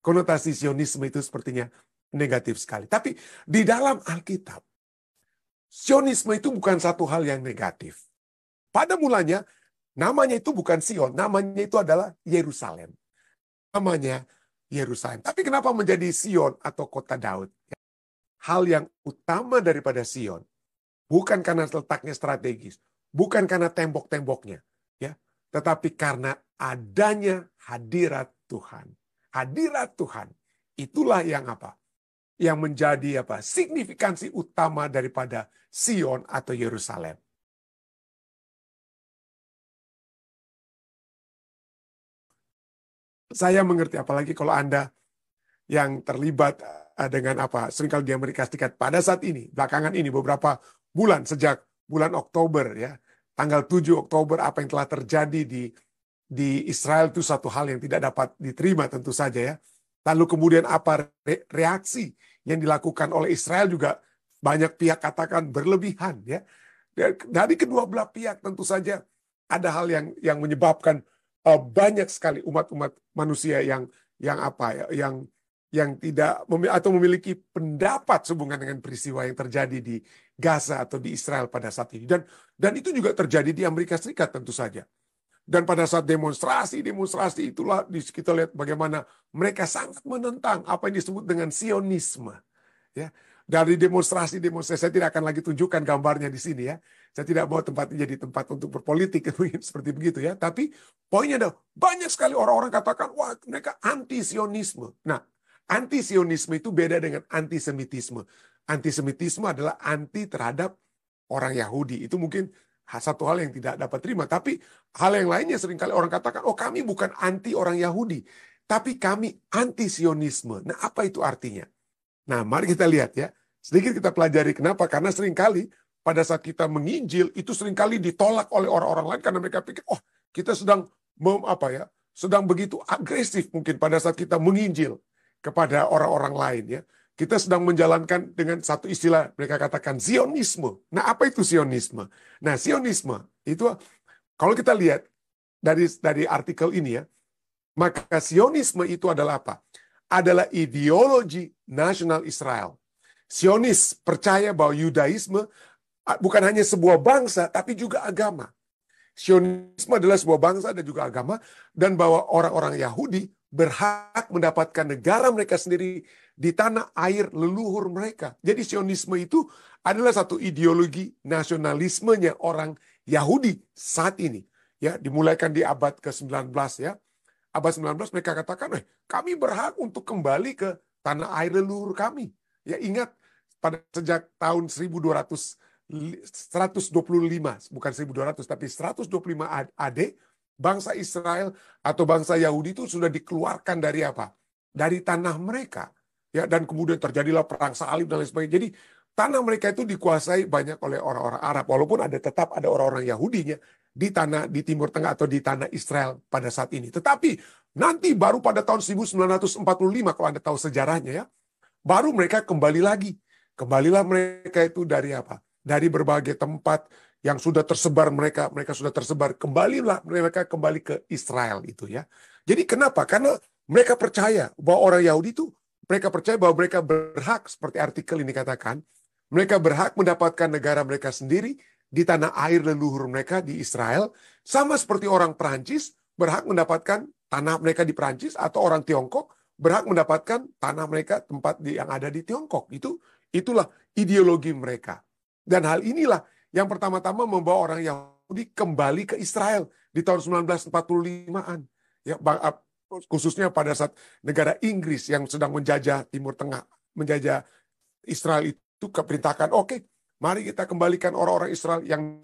konotasi Zionisme itu sepertinya negatif sekali. Tapi di dalam Alkitab, Zionisme itu bukan satu hal yang negatif. Pada mulanya, namanya itu bukan Sion, namanya itu adalah Yerusalem. Namanya Yerusalem. Tapi kenapa menjadi Sion atau kota Daud? Hal yang utama daripada Sion, bukan karena letaknya strategis, bukan karena tembok-temboknya, ya, tetapi karena adanya hadirat Tuhan. Hadirat Tuhan, itulah yang apa? Yang menjadi apa? Signifikansi utama daripada Sion atau Yerusalem. Saya mengerti, apalagi kalau Anda yang terlibat dengan apa, seringkali di Amerika Serikat pada saat ini, belakangan ini, beberapa bulan, sejak bulan Oktober, ya, tanggal 7 Oktober, apa yang telah terjadi di Israel itu satu hal yang tidak dapat diterima tentu saja, ya. Lalu kemudian apa reaksi yang dilakukan oleh Israel juga banyak pihak katakan berlebihan, ya. Dari kedua belah pihak tentu saja ada hal yang menyebabkan banyak sekali umat-umat manusia yang apa ya, yang tidak atau memiliki pendapat sehubungan dengan peristiwa yang terjadi di Gaza atau di Israel pada saat ini, dan itu juga terjadi di Amerika Serikat tentu saja. Dan pada saat demonstrasi itulah kita lihat bagaimana mereka sangat menentang apa yang disebut dengan Sionisme, ya. Dari demonstrasi saya tidak akan lagi tunjukkan gambarnya di sini, ya. Saya tidak mau tempat ini jadi tempat untuk berpolitik seperti begitu, ya. Tapi poinnya adalah banyak sekali orang-orang katakan, wah, mereka anti-Sionisme. Nah, anti-Sionisme itu beda dengan antisemitisme. Antisemitisme adalah anti terhadap orang Yahudi. Itu mungkin satu hal yang tidak dapat terima. Tapi hal yang lainnya seringkali orang katakan, oh, kami bukan anti orang Yahudi, tapi kami anti-Sionisme. Nah, apa itu artinya? Nah, mari kita lihat, ya. Sedikit kita pelajari kenapa. Karena seringkali pada saat kita menginjil, itu seringkali ditolak oleh orang-orang lain karena mereka pikir, oh, kita sedang sedang begitu agresif mungkin pada saat kita menginjil kepada orang-orang lain, ya. Kita sedang menjalankan dengan satu istilah, mereka katakan Zionisme. Nah, apa itu Zionisme? Nah, Zionisme itu kalau kita lihat dari artikel ini, ya, maka Zionisme itu adalah apa? Adalah ideologi nasional Israel. Zionis percaya bahwa Yudaisme bukan hanya sebuah bangsa, tapi juga agama. Zionisme adalah sebuah bangsa dan juga agama, dan bahwa orang-orang Yahudi berhak mendapatkan negara mereka sendiri di tanah air leluhur mereka. Jadi Zionisme itu adalah satu ideologi nasionalismenya orang Yahudi saat ini. Ya, dimulaikan di abad ke-19, ya. Abad 19 mereka katakan, kami berhak untuk kembali ke tanah air leluhur kami. Ya, ingat pada sejak tahun 125, bukan 1200, tapi 125 AD, bangsa Israel atau bangsa Yahudi itu sudah dikeluarkan dari apa? Dari tanah mereka. Ya, dan kemudian terjadilah perang salib dan lain sebagainya. Jadi tanah mereka itu dikuasai banyak oleh orang-orang Arab, walaupun tetap ada orang-orang Yahudinya di Timur Tengah atau di tanah Israel pada saat ini. Tetapi nanti baru pada tahun 1945, kalau Anda tahu sejarahnya, ya, baru mereka kembali lagi. Kembalilah mereka itu dari apa? Dari berbagai tempat yang sudah tersebar, mereka sudah tersebar. Kembalilah mereka kembali ke Israel itu, ya. Jadi kenapa? Karena mereka percaya bahwa orang Yahudi itu, mereka percaya bahwa mereka berhak, seperti artikel ini katakan, mereka berhak mendapatkan negara mereka sendiri di tanah air leluhur mereka di Israel, sama seperti orang Perancis berhak mendapatkan tanah mereka di Perancis, atau orang Tiongkok berhak mendapatkan tanah mereka tempat yang ada di Tiongkok. Itulah ideologi mereka. Dan hal inilah yang pertama-tama membawa orang Yahudi kembali ke Israel di tahun 1945-an. Ya, khususnya pada saat negara Inggris yang sedang menjajah Timur Tengah, menjajah Israel itu keperintahkan, oke, mari kita kembalikan orang-orang Israel yang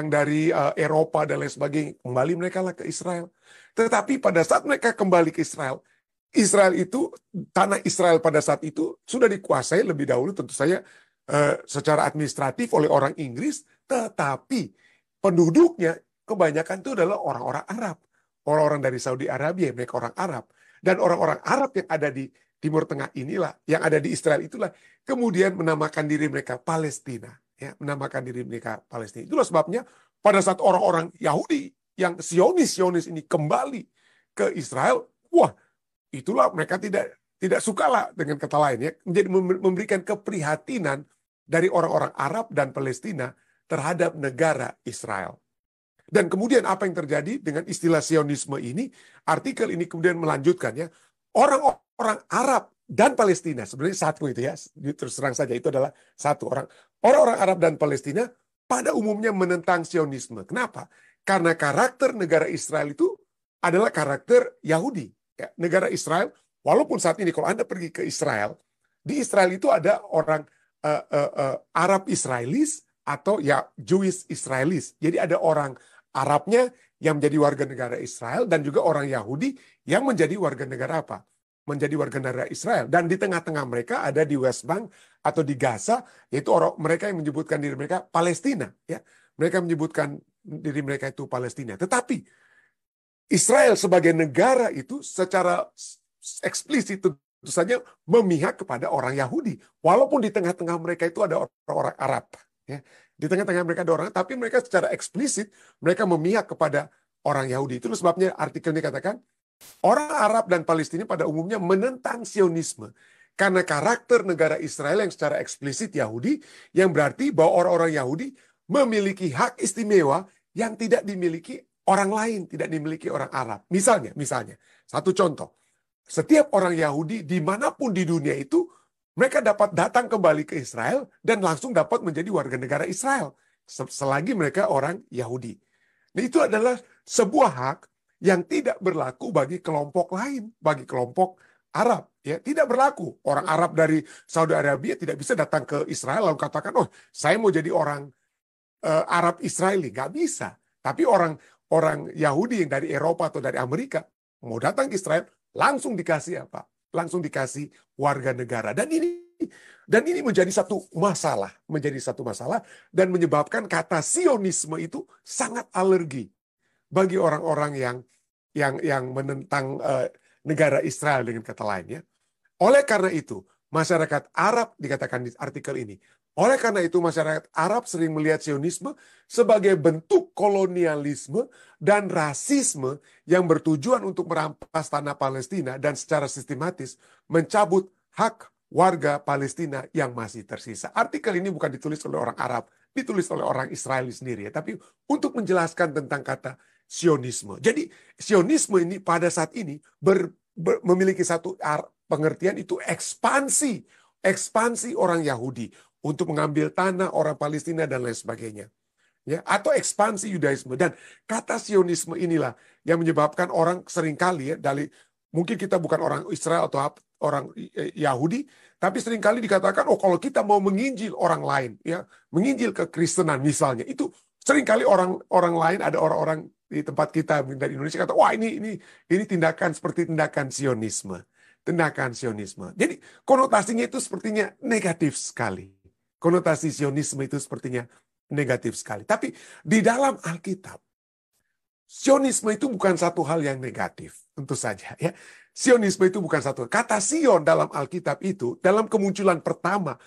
dari Eropa dan lain sebagainya, kembali mereka lah ke Israel. Tetapi pada saat mereka kembali ke Israel itu, tanah Israel pada saat itu sudah dikuasai lebih dahulu tentu saja secara administratif oleh orang Inggris, tetapi penduduknya kebanyakan itu adalah orang-orang Arab. Orang-orang dari Saudi Arabia, mereka orang Arab. Dan orang-orang Arab yang ada di Timur Tengah inilah, yang ada di Israel itulah, kemudian menamakan diri mereka Palestina. Ya, menamakan diri mereka Palestina. Itulah sebabnya pada saat orang-orang Yahudi yang Zionis ini kembali ke Israel, wah, itulah mereka tidak sukalah, dengan kata lain ya, menjadi memberikan keprihatinan dari orang-orang Arab dan Palestina terhadap negara Israel. Dan kemudian apa yang terjadi dengan istilah Sionisme ini? Artikel ini kemudian melanjutkan ya, orang-orang Arab dan Palestina sebenarnya satu itu ya, terus terang saja itu adalah satu orang. Orang-orang Arab dan Palestina pada umumnya menentang Sionisme. Kenapa? Karena karakter negara Israel itu adalah karakter Yahudi. Ya, negara Israel, walaupun saat ini kalau Anda pergi ke Israel, di Israel itu ada orang Arab Israelis atau ya Jewish Israelis. Jadi ada orang Arabnya yang menjadi warga negara Israel dan juga orang Yahudi yang menjadi warga negara apa? Menjadi warga negara Israel. Dan di tengah-tengah mereka ada di West Bank atau di Gaza, yaitu orang mereka yang menyebutkan diri mereka Palestina. Ya, mereka menyebutkan diri mereka itu Palestina. Tetapi Israel sebagai negara itu secara eksplisit tentu saja memihak kepada orang Yahudi. Walaupun di tengah-tengah mereka itu ada orang-orang Arab. Ya. Di tengah-tengah mereka ada orang, tapi mereka secara eksplisit mereka memihak kepada orang Yahudi. Itu sebabnya artikel ini katakan, orang Arab dan Palestina pada umumnya menentang Sionisme. Karena karakter negara Israel yang secara eksplisit Yahudi, yang berarti bahwa orang-orang Yahudi memiliki hak istimewa yang tidak dimiliki orang lain, tidak dimiliki orang Arab. Misalnya, satu contoh. Setiap orang Yahudi dimanapun di dunia itu, mereka dapat datang kembali ke Israel dan langsung dapat menjadi warga negara Israel selagi mereka orang Yahudi. Nah, itu adalah sebuah hak yang tidak berlaku bagi kelompok lain, bagi kelompok Arab. Ya, tidak berlaku. Orang Arab dari Saudi Arabia tidak bisa datang ke Israel lalu katakan, oh saya mau jadi orang Arab Israeli. Nggak bisa. Tapi orang Yahudi yang dari Eropa atau dari Amerika mau datang ke Israel, langsung dikasih apa? Langsung dikasih warga negara. Dan ini menjadi satu masalah, dan menyebabkan kata Sionisme itu sangat alergi bagi orang-orang yang menentang negara Israel dengan kata lainnya. Oleh karena itu, masyarakat Arab dikatakan di artikel ini. Oleh karena itu, masyarakat Arab sering melihat Sionisme sebagai bentuk kolonialisme dan rasisme yang bertujuan untuk merampas tanah Palestina dan secara sistematis mencabut hak warga Palestina yang masih tersisa. Artikel ini bukan ditulis oleh orang Arab, ditulis oleh orang Israel sendiri, ya, tapi untuk menjelaskan tentang kata Sionisme. Jadi Sionisme ini pada saat ini memiliki satu pengertian, itu ekspansi orang Yahudi untuk mengambil tanah orang Palestina dan lain sebagainya. Ya, atau ekspansi Yudaisme. Dan kata Sionisme inilah yang menyebabkan orang seringkali ya, mungkin kita bukan orang Israel atau orang Yahudi, tapi seringkali dikatakan, oh kalau kita mau menginjil orang lain, ya, menginjil ke Kristenan misalnya, itu seringkali orang lain, ada orang-orang di tempat kita dari Indonesia kata, wah ini tindakan seperti tindakan Sionisme. Tindakan Sionisme. Jadi konotasinya itu sepertinya negatif sekali. Konotasi Sionisme itu sepertinya negatif sekali. Tapi di dalam Alkitab, Sionisme itu bukan satu hal yang negatif, tentu saja. Ya, Sionisme itu bukan satu. Kata Sion dalam Alkitab itu, dalam kemunculan pertama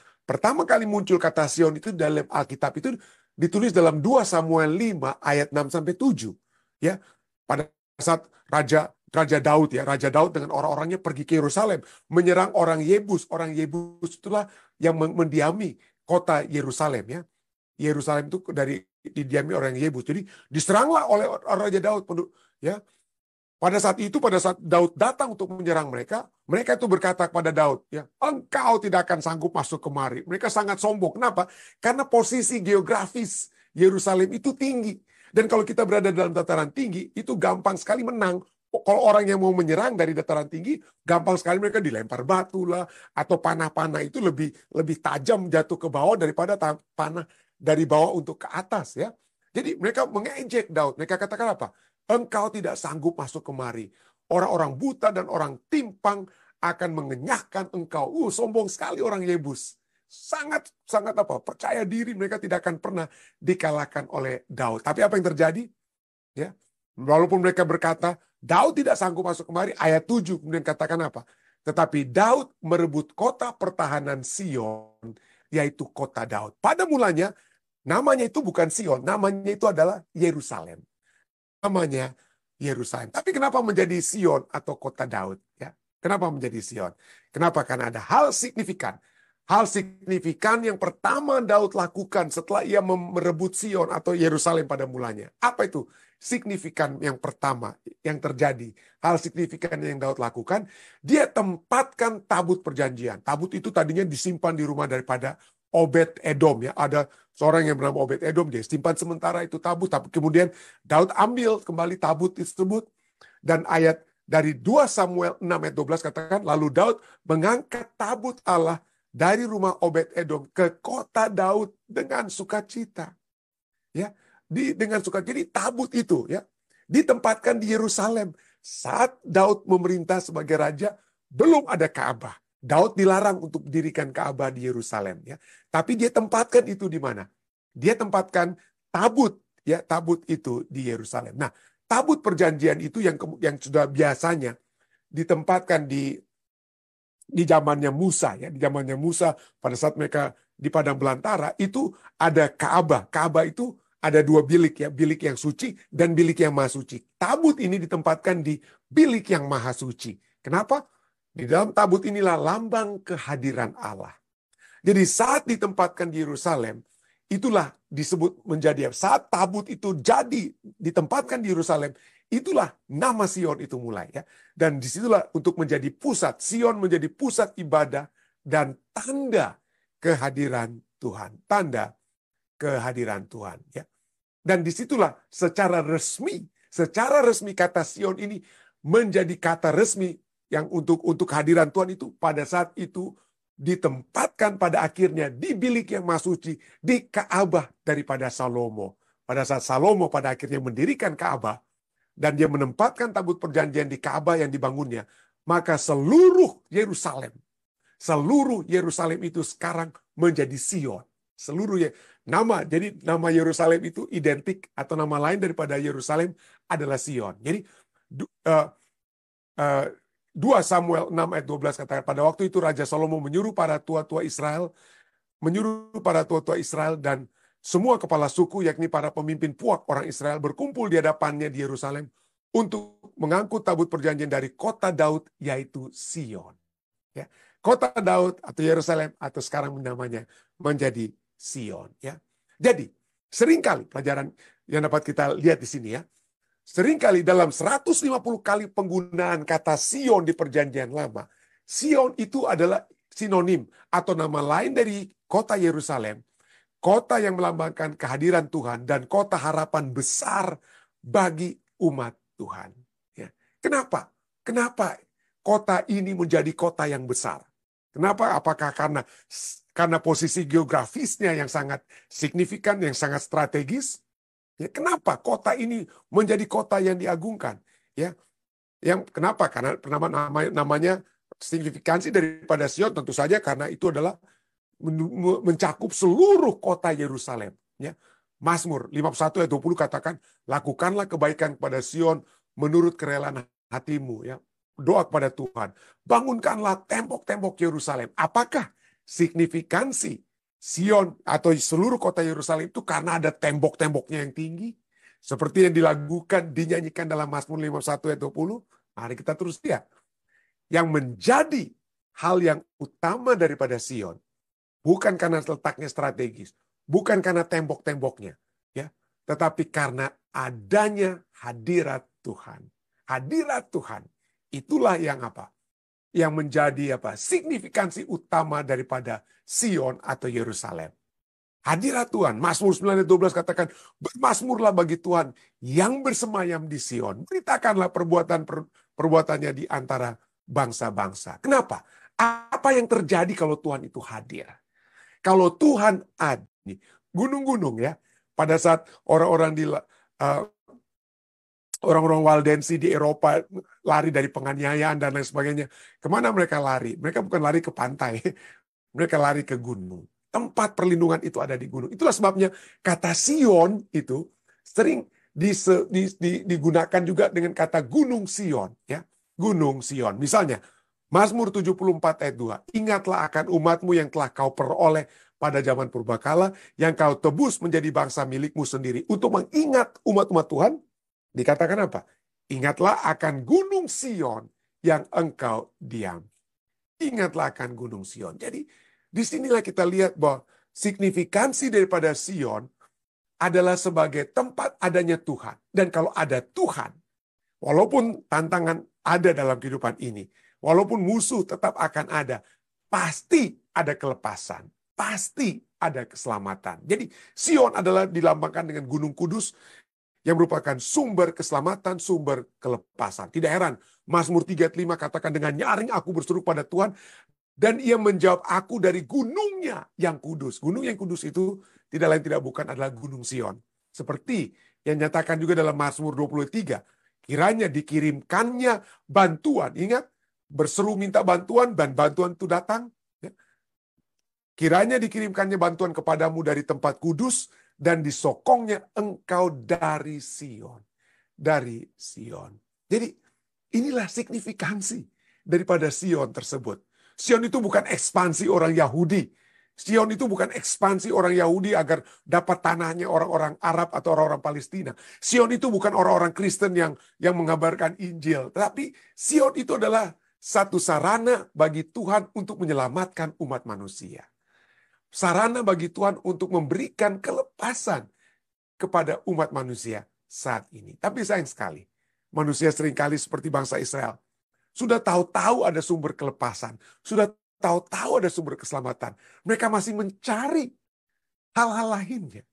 kali muncul kata Sion itu dalam Alkitab itu ditulis dalam 2 Samuel 5 ayat 6-7. Ya, pada saat Raja Daud dengan orang-orangnya pergi ke Yerusalem, menyerang orang Yebus. Orang Yebus itulah yang mendiami kota Yerusalem, ya. Yerusalem itu didiami orang Yebus. Jadi diseranglah oleh Raja Daud, ya. Pada saat Daud datang untuk menyerang mereka itu berkata kepada Daud, ya, engkau tidak akan sanggup masuk kemari. Mereka sangat sombong. Kenapa? Karena posisi geografis Yerusalem itu tinggi. Dan kalau kita berada dalam dataran tinggi, itu gampang sekali menang. Kalau orang yang mau menyerang dari dataran tinggi, gampang sekali mereka dilempar batu lah, atau panah-panah itu lebih tajam jatuh ke bawah daripada panah dari bawah untuk ke atas, ya. Jadi mereka mengejek Daud. Mereka katakan apa? Engkau tidak sanggup masuk kemari. Orang-orang buta dan orang timpang akan mengenyahkan engkau. Sombong sekali orang Yebus. Sangat percaya diri, mereka tidak akan pernah dikalahkan oleh Daud. Tapi apa yang terjadi? Ya, walaupun mereka berkata Daud tidak sanggup masuk kemari, ayat 7 kemudian katakan apa? Tetapi Daud merebut kota pertahanan Sion, yaitu kota Daud. Pada mulanya namanya itu bukan Sion, namanya itu adalah Yerusalem. Namanya Yerusalem. Tapi kenapa menjadi Sion atau kota Daud? Ya, Kenapa menjadi Sion? Kenapa? Karena ada hal signifikan. Hal signifikan yang pertama Daud lakukan setelah ia merebut Sion atau Yerusalem pada mulanya. Apa itu signifikan yang pertama yang terjadi? Hal signifikan yang Daud lakukan, dia tempatkan tabut perjanjian. Tabut itu tadinya disimpan di rumah daripada Obed Edom. Ya, ada seorang yang bernama Obed Edom, dia simpan sementara itu tabut. Tapi kemudian Daud ambil kembali tabut tersebut, dan ayat dari 2 Samuel 6 ayat 12 katakan, lalu Daud mengangkat tabut Allah dari rumah Obed Edom ke kota Daud dengan sukacita. Ya, dengan sukacita. Jadi tabut itu ya ditempatkan di Yerusalem. Saat Daud memerintah sebagai raja, belum ada Ka'bah. Daud dilarang untuk dirikan Ka'bah di Yerusalem ya. Tapi dia tempatkan itu di mana? Dia tempatkan tabut ya, tabut itu di Yerusalem. Nah, tabut perjanjian itu yang sudah biasanya ditempatkan di zamannya Musa ya, di zamannya Musa pada saat mereka di padang belantara itu ada Ka'bah. Ka'bah itu ada 2 bilik ya, bilik yang suci dan bilik yang maha suci. Tabut ini ditempatkan di bilik yang maha suci. Kenapa? Di dalam tabut inilah lambang kehadiran Allah. Jadi saat ditempatkan di Yerusalem, itulah disebut menjadi, saat tabut itu jadi ditempatkan di Yerusalem, itulah nama Sion itu mulai ya. Dan disitulah untuk menjadi pusat, Sion menjadi pusat ibadah dan tanda kehadiran Tuhan. Tanda kehadiran Tuhan ya. Dan disitulah secara resmi kata Sion ini menjadi kata resmi yang untuk kehadiran Tuhan itu pada saat itu ditempatkan pada akhirnya di bilik yang maha suci, di Ka'bah daripada Salomo. Pada saat Salomo pada akhirnya mendirikan Ka'bah, dan dia menempatkan tabut perjanjian di Ka'bah yang dibangunnya, maka seluruh Yerusalem itu sekarang menjadi Sion. Jadi nama Yerusalem itu identik atau nama lain daripada Yerusalem adalah Sion. Jadi 2 Samuel 6 ayat 12 katakan, pada waktu itu Raja Salomo menyuruh para tua-tua Israel dan semua kepala suku, yakni para pemimpin puak orang Israel, berkumpul di hadapannya di Yerusalem untuk mengangkut tabut perjanjian dari kota Daud, yaitu Sion. Ya, kota Daud atau Yerusalem atau sekarang namanya menjadi Sion. Ya, jadi seringkali pelajaran yang dapat kita lihat di sini ya. Seringkali dalam 150 kali penggunaan kata Sion di perjanjian lama, Sion itu adalah sinonim atau nama lain dari kota Yerusalem. Kota yang melambangkan kehadiran Tuhan dan kota harapan besar bagi umat Tuhan. Ya. Kenapa? Kenapa kota ini menjadi kota yang besar? Kenapa? Apakah karena posisi geografisnya yang sangat signifikan, yang sangat strategis? Ya, kenapa kota ini menjadi kota yang diagungkan? Ya, kenapa? Karena namanya signifikansi daripada Sion tentu saja karena itu adalah mencakup seluruh kota Yerusalem. Ya. Mazmur 51 ayat 20 katakan, lakukanlah kebaikan kepada Sion menurut kerelaan hatimu. Ya. Doa kepada Tuhan. Bangunkanlah tembok-tembok Yerusalem. Apakah signifikansi Sion atau seluruh kota Yerusalem itu karena ada tembok-temboknya yang tinggi? Seperti yang dinyanyikan dalam Mazmur 51 ayat 20. Mari kita terus lihat. Yang menjadi hal yang utama daripada Sion, bukan karena letaknya strategis, bukan karena tembok-temboknya, ya, tetapi karena adanya hadirat Tuhan. Hadirat Tuhan itulah yang apa? Yang menjadi signifikansi utama daripada Sion atau Yerusalem. Hadirat Tuhan. Mazmur 9 ayat 12 katakan, bermazmurlah bagi Tuhan yang bersemayam di Sion. Beritakanlah perbuatannya di antara bangsa-bangsa. Kenapa? Apa yang terjadi kalau Tuhan itu hadir? Kalau Tuhan ada, gunung-gunung ya, pada saat orang-orang Waldensi di Eropa lari dari penganiayaan dan lain sebagainya, kemana mereka lari? Mereka bukan lari ke pantai, mereka lari ke gunung. Tempat perlindungan itu ada di gunung. Itulah sebabnya kata Sion itu sering digunakan juga dengan kata Gunung Sion, ya, Gunung Sion. Misalnya Mazmur 74 ayat 2. Ingatlah akan umatmu yang telah kau peroleh pada zaman purbakala, yang kau tebus menjadi bangsa milikmu sendiri. Untuk mengingat umat-umat Tuhan, dikatakan apa? Ingatlah akan Gunung Sion yang engkau diam. Ingatlah akan Gunung Sion. Jadi disinilah kita lihat bahwa signifikansi daripada Sion adalah sebagai tempat adanya Tuhan. Dan kalau ada Tuhan, walaupun tantangan ada dalam kehidupan ini, walaupun musuh tetap akan ada, pasti ada kelepasan, pasti ada keselamatan. Jadi Sion adalah dilambangkan dengan Gunung Kudus yang merupakan sumber keselamatan, sumber kelepasan. Tidak heran, Mazmur 35 katakan, dengan nyaring aku berseru pada Tuhan, dan ia menjawab aku dari gunungnya yang kudus. Gunung yang kudus itu tidak lain tidak bukan adalah Gunung Sion. Seperti yang nyatakan juga dalam Mazmur 23, kiranya dikirimkannya bantuan. Ingat, berseru minta bantuan, dan bantuan itu datang. Kiranya dikirimkannya bantuan kepadamu dari tempat kudus, dan disokongnya engkau dari Sion. Dari Sion. Jadi inilah signifikansi daripada Sion tersebut. Sion itu bukan ekspansi orang Yahudi. Sion itu bukan ekspansi orang Yahudi agar dapat tanahnya orang-orang Arab atau orang-orang Palestina. Sion itu bukan orang-orang Kristen yang mengabarkan Injil. Tapi Sion itu adalah satu sarana bagi Tuhan untuk menyelamatkan umat manusia. Sarana bagi Tuhan untuk memberikan kelepasan kepada umat manusia saat ini. Tapi sayang sekali, manusia seringkali seperti bangsa Israel. Sudah tahu-tahu ada sumber kelepasan. Sudah tahu-tahu ada sumber keselamatan. Mereka masih mencari hal-hal lainnya.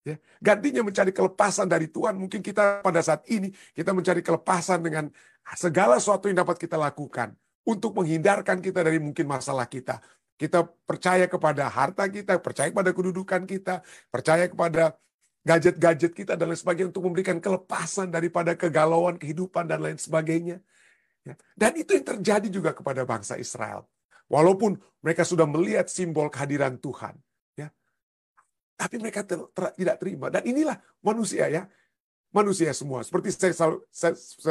Ya, gantinya mencari kelepasan dari Tuhan. Mungkin kita pada saat ini, kita mencari kelepasan dengan segala sesuatu yang dapat kita lakukan. Untuk menghindarkan kita dari mungkin masalah kita. Kita percaya kepada harta kita, percaya kepada kedudukan kita, percaya kepada gadget-gadget kita dan lain sebagainya untuk memberikan kelepasan daripada kegalauan kehidupan dan lain sebagainya. Dan itu yang terjadi juga kepada bangsa Israel. Walaupun mereka sudah melihat simbol kehadiran Tuhan, ya, tapi mereka tidak terima. Dan inilah manusia, ya, manusia semua. Seperti saya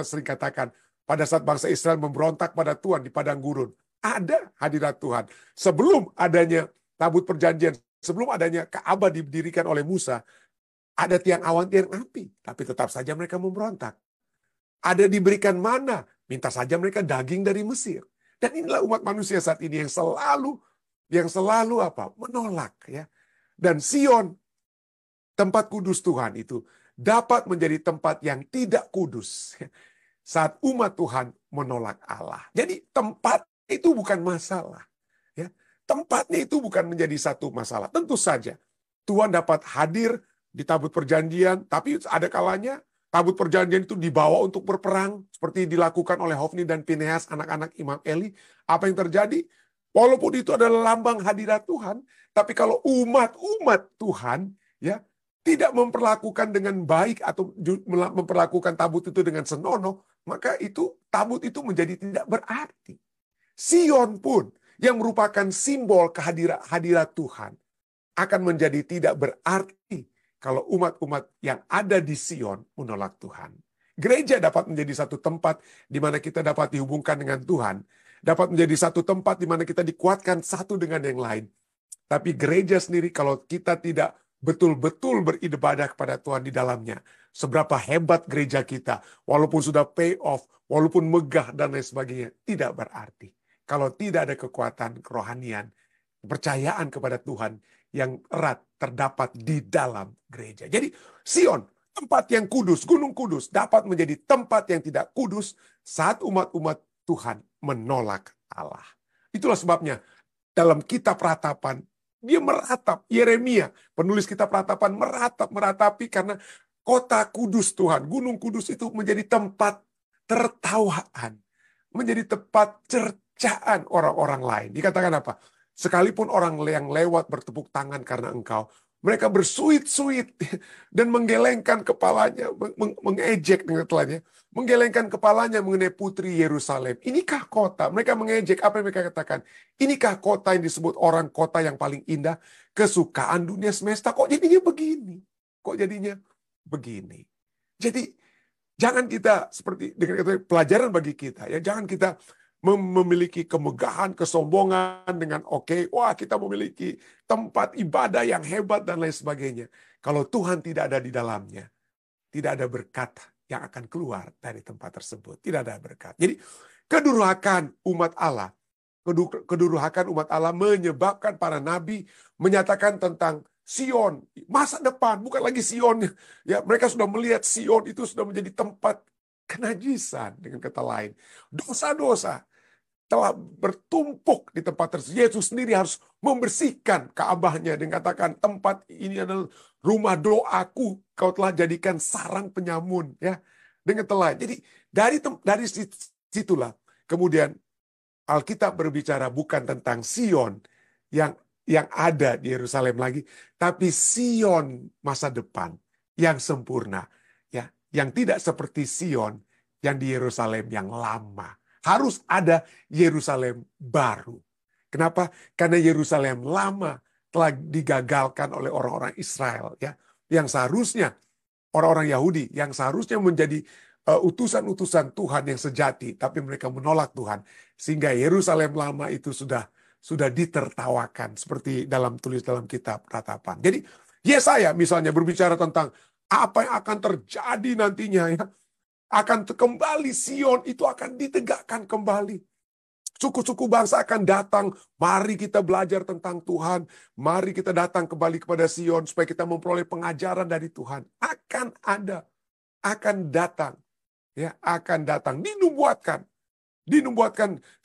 sering katakan, pada saat bangsa Israel memberontak pada Tuhan di padang gurun, ada hadirat Tuhan. Sebelum adanya tabut perjanjian, sebelum adanya Ka'bah didirikan oleh Musa, ada tiang awan, tiang api. Tapi tetap saja mereka memberontak. Ada diberikan mana, minta saja mereka daging dari Mesir. Dan inilah umat manusia saat ini yang selalu apa? Menolak, ya. Dan Sion, tempat kudus Tuhan itu dapat menjadi tempat yang tidak kudus saat umat Tuhan menolak Allah. Jadi tempat itu bukan masalah, ya. Tempatnya itu bukan menjadi satu masalah. Tentu saja Tuhan dapat hadir di tabut perjanjian, tapi ada kalanya tabut perjanjian itu dibawa untuk berperang, seperti dilakukan oleh Hofni dan Pinehas, anak-anak Imam Eli. Apa yang terjadi? Walaupun itu adalah lambang hadirat Tuhan, tapi kalau umat Tuhan, ya, tidak memperlakukan dengan baik atau memperlakukan tabut itu dengan senonoh, maka itu tabut itu menjadi tidak berarti. Sion pun yang merupakan simbol hadirat Tuhan akan menjadi tidak berarti kalau umat-umat yang ada di Sion menolak Tuhan. Gereja dapat menjadi satu tempat di mana kita dapat dihubungkan dengan Tuhan. Dapat menjadi satu tempat di mana kita dikuatkan satu dengan yang lain. Tapi gereja sendiri kalau kita tidak betul-betul beribadah kepada Tuhan di dalamnya, seberapa hebat gereja kita, walaupun sudah pay off, walaupun megah dan lain sebagainya, tidak berarti. Kalau tidak ada kekuatan kerohanian, kepercayaan kepada Tuhan yang erat terdapat di dalam gereja. Jadi Sion, tempat yang kudus, Gunung Kudus, dapat menjadi tempat yang tidak kudus saat umat-umat Tuhan menolak Allah. Itulah sebabnya dalam kitab ratapan, dia meratap, Yeremia, penulis kitab ratapan meratapi karena kota kudus Tuhan, Gunung Kudus itu menjadi tempat tertawaan, menjadi tempat cercaan orang-orang lain. Dikatakan apa? Sekalipun orang yang lewat bertepuk tangan karena engkau, mereka bersuit-suit dan menggelengkan kepalanya, mengejek dengan telanya, menggelengkan kepalanya mengenai putri Yerusalem. Inikah kota? Mereka mengejek, apa yang mereka katakan? Inikah kota yang disebut orang kota yang paling indah, kesukaan dunia semesta? Kok jadinya begini? Kok jadinya begini? Jadi jangan kita seperti dengan pelajaran bagi kita, ya, jangan kita memiliki kemegahan, kesombongan dengan wah kita memiliki tempat ibadah yang hebat dan lain sebagainya. Kalau Tuhan tidak ada di dalamnya, tidak ada berkat yang akan keluar dari tempat tersebut. Tidak ada berkat. Jadi Kedurhakaan umat Allah. Kedurhakaan umat Allah menyebabkan para nabi menyatakan tentang Sion, masa depan, bukan lagi Sion. Ya, mereka sudah melihat Sion itu sudah menjadi tempat kenajisan, dengan kata lain. Dosa-dosa telah bertumpuk di tempat tersebut. Yesus sendiri harus membersihkan Ka'bahnya dan katakan, tempat ini adalah rumah doaku, kau telah jadikan sarang penyamun. Ya, dengan kata lain. Jadi dari situlah kemudian Alkitab berbicara bukan tentang Sion yang ada di Yerusalem lagi, tapi Sion masa depan yang sempurna, ya, yang tidak seperti Sion yang di Yerusalem yang lama. Harus ada Yerusalem baru. Kenapa? Karena Yerusalem lama telah digagalkan oleh orang-orang Israel, ya, yang seharusnya orang-orang Yahudi yang seharusnya menjadi utusan-utusan Tuhan yang sejati, tapi mereka menolak Tuhan, sehingga Yerusalem lama itu sudah ditertawakan, seperti tulis dalam kitab Ratapan. Jadi Yesaya misalnya berbicara tentang apa yang akan terjadi nantinya, ya, akan kembali Sion itu akan ditegakkan kembali. Suku-suku bangsa akan datang, mari kita belajar tentang Tuhan, mari kita datang kembali kepada Sion supaya kita memperoleh pengajaran dari Tuhan. Akan ada, akan datang. Ya, akan datang, dinubuatkan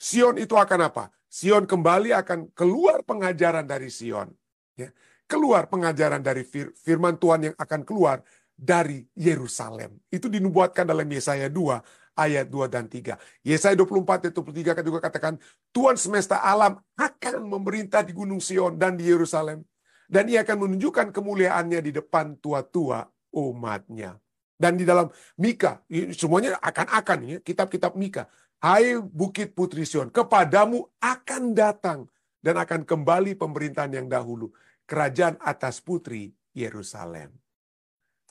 Sion itu akan apa? Sion kembali akan keluar pengajaran dari Sion, ya, keluar pengajaran dari firman Tuhan yang akan keluar dari Yerusalem. Itu dinubuatkan dalam Yesaya 2 ayat 2 dan 3. Yesaya 24 ayat 23 kan juga katakan, Tuhan semesta alam akan memerintah di Gunung Sion dan di Yerusalem, dan ia akan menunjukkan kemuliaannya di depan tua-tua umatnya. Dan di dalam Mika, semuanya akan-akan, ya, kitab-kitab Mika. Hai Bukit Putri Sion, kepadamu akan datang dan akan kembali pemerintahan yang dahulu, kerajaan atas putri Yerusalem.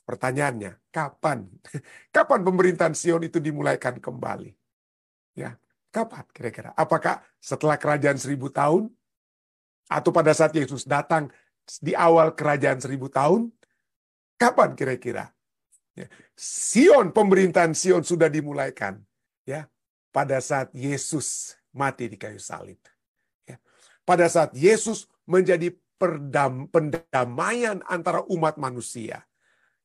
Pertanyaannya, kapan? Kapan pemerintahan Sion itu dimulaikan kembali? Ya, kapan kira-kira? Apakah setelah kerajaan 1000 tahun? Atau pada saat Yesus datang di awal kerajaan 1000 tahun? Kapan kira-kira? Ya. Sion, pemerintahan Sion sudah dimulaikan, ya, pada saat Yesus mati di kayu salib. Ya. Pada saat Yesus menjadi pendamaian antara umat manusia.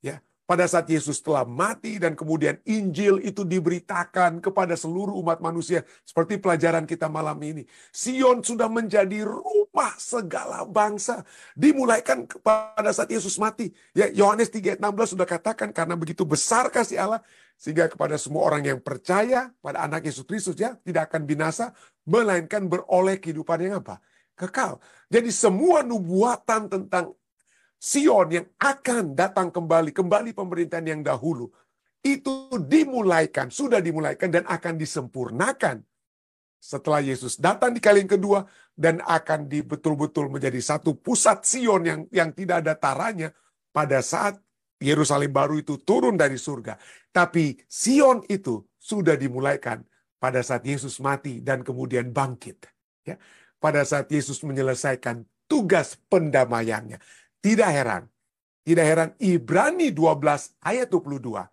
Ya. Pada saat Yesus telah mati dan kemudian Injil itu diberitakan kepada seluruh umat manusia. Seperti pelajaran kita malam ini. Sion sudah menjadi rumah segala bangsa. Dimulaikan pada saat Yesus mati. Ya, Yohanes 3 ayat 16 sudah katakan, karena begitu besar kasih Allah, sehingga kepada semua orang yang percaya pada anak Yesus Kristus, ya, tidak akan binasa, melainkan beroleh kehidupan yang apa? Kekal. Jadi semua nubuatan tentang Sion yang akan datang kembali pemerintahan yang dahulu, itu sudah dimulaikan dan akan disempurnakan setelah Yesus datang di kali yang kedua, dan akan betul-betul menjadi satu pusat Sion yang tidak ada taranya pada saat Yerusalem baru itu turun dari surga. Tapi Sion itu sudah dimulaikan pada saat Yesus mati dan kemudian bangkit. Ya, pada saat Yesus menyelesaikan tugas pendamaiannya. Tidak heran Ibrani 12 ayat 22.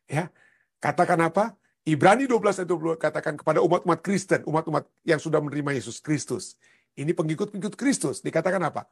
Ya, katakan apa? Ibrani 12 ayat 22 katakan kepada umat-umat Kristen, umat-umat yang sudah menerima Yesus Kristus. Ini pengikut-pengikut Kristus. Dikatakan apa?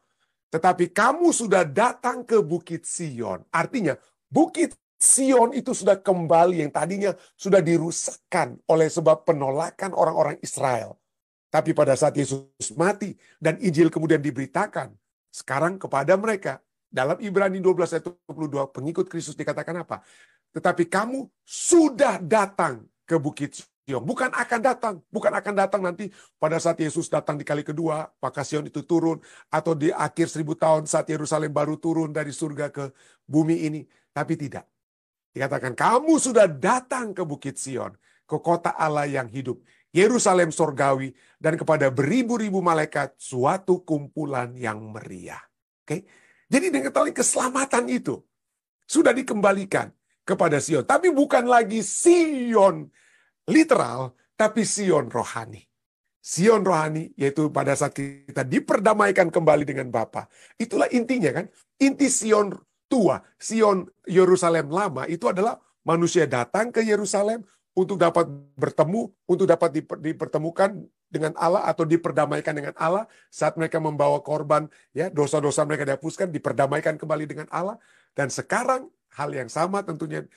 Tetapi kamu sudah datang ke Bukit Sion. Artinya, Bukit Sion itu sudah kembali, yang tadinya sudah dirusakkan oleh sebab penolakan orang-orang Israel. Tapi pada saat Yesus mati dan Injil kemudian diberitakan, sekarang kepada mereka, dalam Ibrani 12 ayat 22, pengikut Kristus dikatakan apa? Tetapi kamu sudah datang ke Bukit Sion. Bukan akan datang nanti pada saat Yesus datang di kali kedua, maka Sion itu turun, atau di akhir 1000 tahun saat Yerusalem baru turun dari surga ke bumi ini. Tapi tidak. Dikatakan, kamu sudah datang ke Bukit Sion, ke kota Allah yang hidup, Yerusalem sorgawi, dan kepada beribu-ribu malaikat, suatu kumpulan yang meriah. Oke? Jadi dengan keselamatan itu sudah dikembalikan kepada Sion. Tapi bukan lagi Sion literal, tapi Sion rohani. Sion rohani, yaitu pada saat kita diperdamaikan kembali dengan Bapa. Itulah intinya, kan? Inti Sion tua, Sion Yerusalem lama itu adalah manusia datang ke Yerusalem untuk dapat bertemu, untuk dapat dipertemukan dengan Allah atau diperdamaikan dengan Allah saat mereka membawa korban, ya, dosa-dosa mereka dihapuskan, diperdamaikan kembali dengan Allah. Dan sekarang hal yang sama tentunya,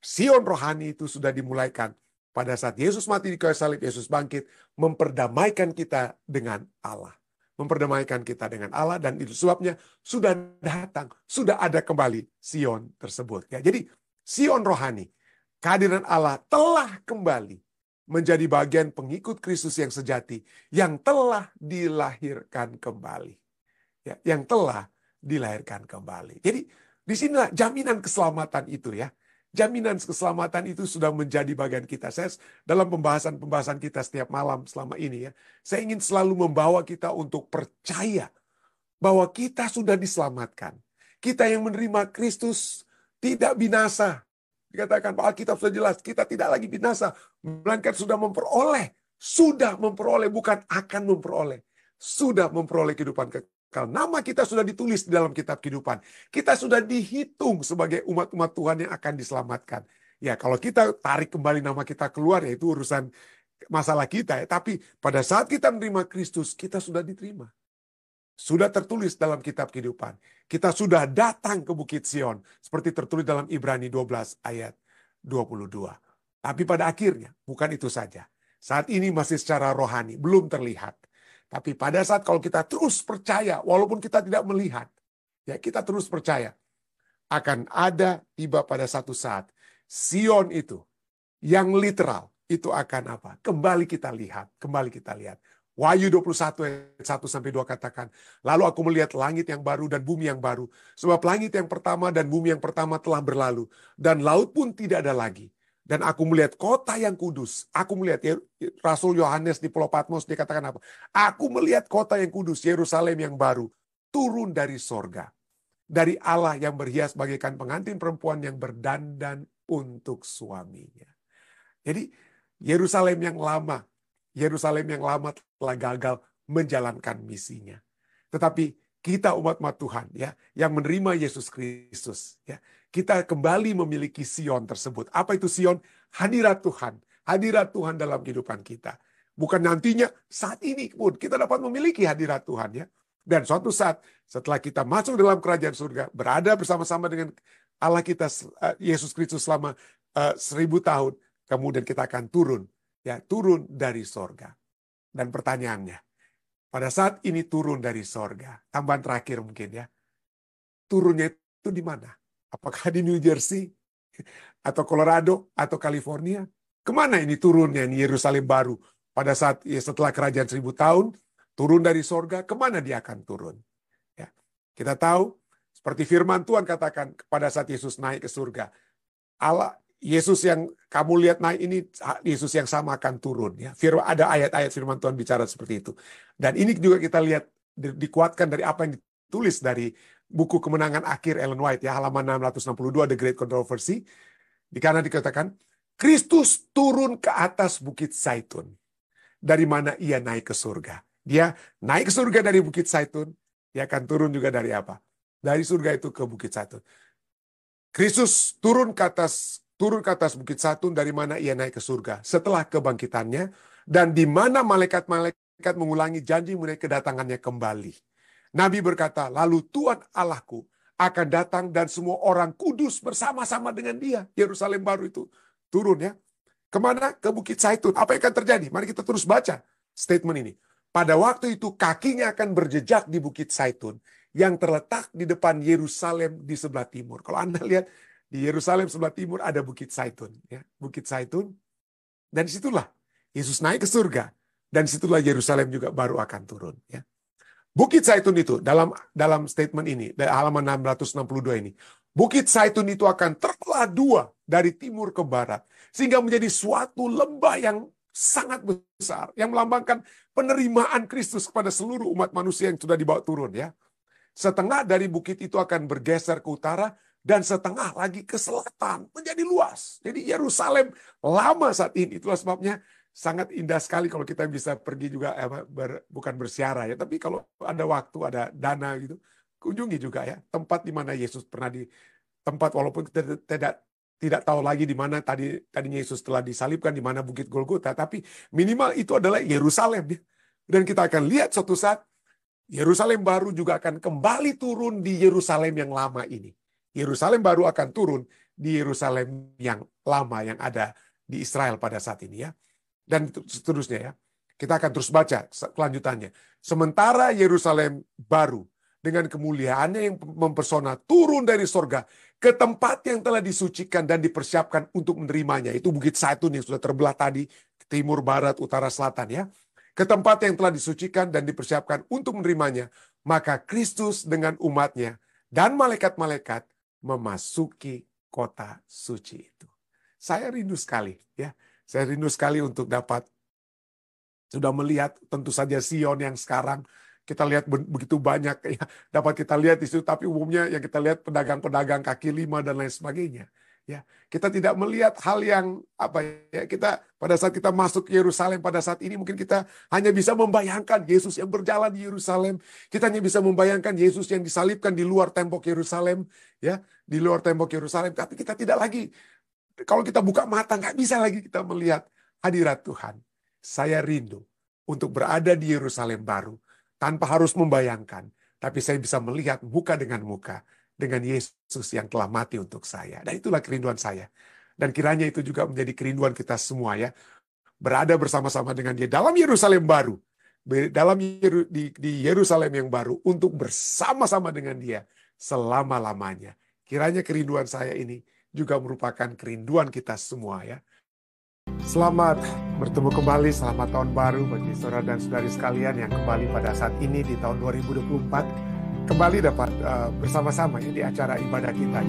Sion rohani itu sudah dimulaikan pada saat Yesus mati di kayu salib, Yesus bangkit, memperdamaikan kita dengan Allah. Memperdamaikan kita dengan Allah, dan itu sebabnya sudah datang, sudah ada kembali Sion tersebut. Ya, jadi Sion rohani, kehadiran Allah telah kembali menjadi bagian pengikut Kristus yang sejati, yang telah dilahirkan kembali. Ya, yang telah dilahirkan kembali. Jadi disinilah jaminan keselamatan itu, ya. Jaminan keselamatan itu sudah menjadi bagian kita. Saya dalam pembahasan kita setiap malam selama ini, ya, saya ingin selalu membawa kita untuk percaya bahwa kita sudah diselamatkan. Kita yang menerima Kristus tidak binasa. Dikatakan Pak Alkitab sudah jelas, kita tidak lagi binasa, melainkan sudah memperoleh, bukan akan memperoleh. Sudah memperoleh kehidupan kekal. Nama kita sudah ditulis di dalam kitab kehidupan. Kita sudah dihitung sebagai umat-umat Tuhan yang akan diselamatkan. Ya, kalau kita tarik kembali nama kita keluar, ya itu urusan masalah kita. Ya. Tapi pada saat kita menerima Kristus, kita sudah diterima. Sudah tertulis dalam kitab kehidupan. Kita sudah datang ke Bukit Sion. Seperti tertulis dalam Ibrani 12 ayat 22. Tapi pada akhirnya, bukan itu saja. Saat ini masih secara rohani, belum terlihat. Tapi pada saat kalau kita terus percaya, walaupun kita tidak melihat, ya kita terus percaya, akan ada tiba pada satu saat, Sion itu, yang literal, itu akan apa? Kembali kita lihat. Wahyu 21 ayat 1-2 katakan, lalu aku melihat langit yang baru dan bumi yang baru, sebab langit yang pertama dan bumi yang pertama telah berlalu, dan laut pun tidak ada lagi. Dan aku melihat kota yang kudus. Aku melihat, Rasul Yohanes di Pulau Patmos, dia katakan apa? Aku melihat kota yang kudus, Yerusalem yang baru, turun dari sorga. Dari Allah yang berhias bagaikan pengantin perempuan yang berdandan untuk suaminya. Jadi Yerusalem yang lama telah gagal menjalankan misinya. Tetapi kita umat-umat Tuhan, ya, yang menerima Yesus Kristus, ya, kita kembali memiliki Sion tersebut. Apa itu Sion? Hadirat Tuhan dalam kehidupan kita. Bukan nantinya, saat ini pun kita dapat memiliki hadirat Tuhan, ya. Dan suatu saat setelah kita masuk dalam kerajaan surga, berada bersama-sama dengan Allah kita, Yesus Kristus selama 1000 tahun, kemudian kita akan turun dari sorga. Dan pertanyaannya, pada saat ini turun dari sorga, tambahan terakhir mungkin, ya, turunnya itu di mana? Apakah di New Jersey, atau Colorado, atau California? Kemana ini turunnya, ini Yerusalem baru? Pada saat setelah kerajaan 1000 tahun, turun dari sorga, kemana dia akan turun? Ya, kita tahu, seperti firman Tuhan katakan pada saat Yesus naik ke surga, Yesus yang kamu lihat naik ini, Yesus yang sama akan turun. Ya. Ada ayat-ayat firman Tuhan bicara seperti itu. Dan ini juga kita lihat dikuatkan dari apa yang ditulis dari buku Kemenangan Akhir Ellen White, ya, halaman 662, The Great Controversy. Karena dikatakan, Kristus turun ke atas Bukit Zaitun, dari mana ia naik ke surga. Dia naik ke surga dari Bukit Zaitun, dia akan turun juga dari apa? Dari surga itu ke Bukit Zaitun. Kristus turun ke atas Bukit Zaitun, dari mana ia naik ke surga setelah kebangkitannya, dan di mana malaikat-malaikat mengulangi janji mengenai kedatangannya kembali. Nabi berkata, lalu Tuhan Allahku akan datang dan semua orang kudus bersama-sama dengan dia. Yerusalem baru itu turun, ya. Kemana? Ke Bukit Zaitun. Apa yang akan terjadi? Mari kita terus baca statement ini. Pada waktu itu kakinya akan berjejak di Bukit Zaitun yang terletak di depan Yerusalem di sebelah timur. Kalau Anda lihat di Yerusalem sebelah timur ada Bukit Zaitun, ya. Bukit Zaitun. Dan disitulah Yesus naik ke surga. Dan disitulah Yerusalem juga baru akan turun, ya. Bukit Zaitun itu dalam statement ini, dari halaman 662 ini, Bukit Zaitun itu akan terbelah dua dari timur ke barat, sehingga menjadi suatu lembah yang sangat besar, yang melambangkan penerimaan Kristus kepada seluruh umat manusia yang sudah dibawa turun, ya. Setengah dari bukit itu akan bergeser ke utara, dan setengah lagi ke selatan, menjadi luas. Jadi Yerusalem lama saat ini, itulah sebabnya sangat indah sekali kalau kita bisa pergi juga, bukan bersiara, ya, tapi kalau ada waktu, ada dana gitu, kunjungi juga, ya, tempat di mana Yesus pernah tempat walaupun tidak tidak tahu lagi di mana tadinya Yesus telah disalibkan, di mana Bukit Golgota, tapi minimal itu adalah Yerusalem. Dan kita akan lihat suatu saat Yerusalem baru juga akan kembali turun di Yerusalem yang lama ini. Yerusalem baru akan turun di Yerusalem yang lama yang ada di Israel pada saat ini ya. Dan seterusnya ya. Kita akan terus baca kelanjutannya. Sementara Yerusalem baru dengan kemuliaannya yang mempesona turun dari sorga ke tempat yang telah disucikan dan dipersiapkan untuk menerimanya. Itu Bukit Zaitun yang sudah terbelah tadi, timur, barat, utara, selatan ya. Ke tempat yang telah disucikan dan dipersiapkan untuk menerimanya. Maka Kristus dengan umatnya dan malaikat-malaikat memasuki kota suci itu. Saya rindu sekali ya. Saya rindu sekali untuk dapat sudah melihat tentu saja Sion yang sekarang kita lihat begitu banyak ya, dapat kita lihat di situ, tapi umumnya yang kita lihat pedagang-pedagang kaki lima dan lain sebagainya. Ya, kita tidak melihat hal yang apa ya, kita pada saat kita masuk Yerusalem pada saat ini mungkin kita hanya bisa membayangkan Yesus yang berjalan di Yerusalem. Kita hanya bisa membayangkan Yesus yang disalibkan di luar tembok Yerusalem, ya, di luar tembok Yerusalem, tapi kita tidak lagi, kalau kita buka mata nggak bisa lagi kita melihat hadirat Tuhan. Saya rindu untuk berada di Yerusalem baru tanpa harus membayangkan, tapi saya bisa melihat muka dengan muka dengan Yesus yang telah mati untuk saya. Dan itulah kerinduan saya. Dan kiranya itu juga menjadi kerinduan kita semua ya. Berada bersama-sama dengan Dia dalam Yerusalem baru, di Yerusalem yang baru untuk bersama-sama dengan Dia selama-lamanya. Kiranya kerinduan saya ini juga merupakan kerinduan kita semua ya. Selamat bertemu kembali, selamat tahun baru bagi saudara dan saudari sekalian yang kembali pada saat ini di tahun 2024 kembali dapat bersama-sama ya, di acara ibadah kita.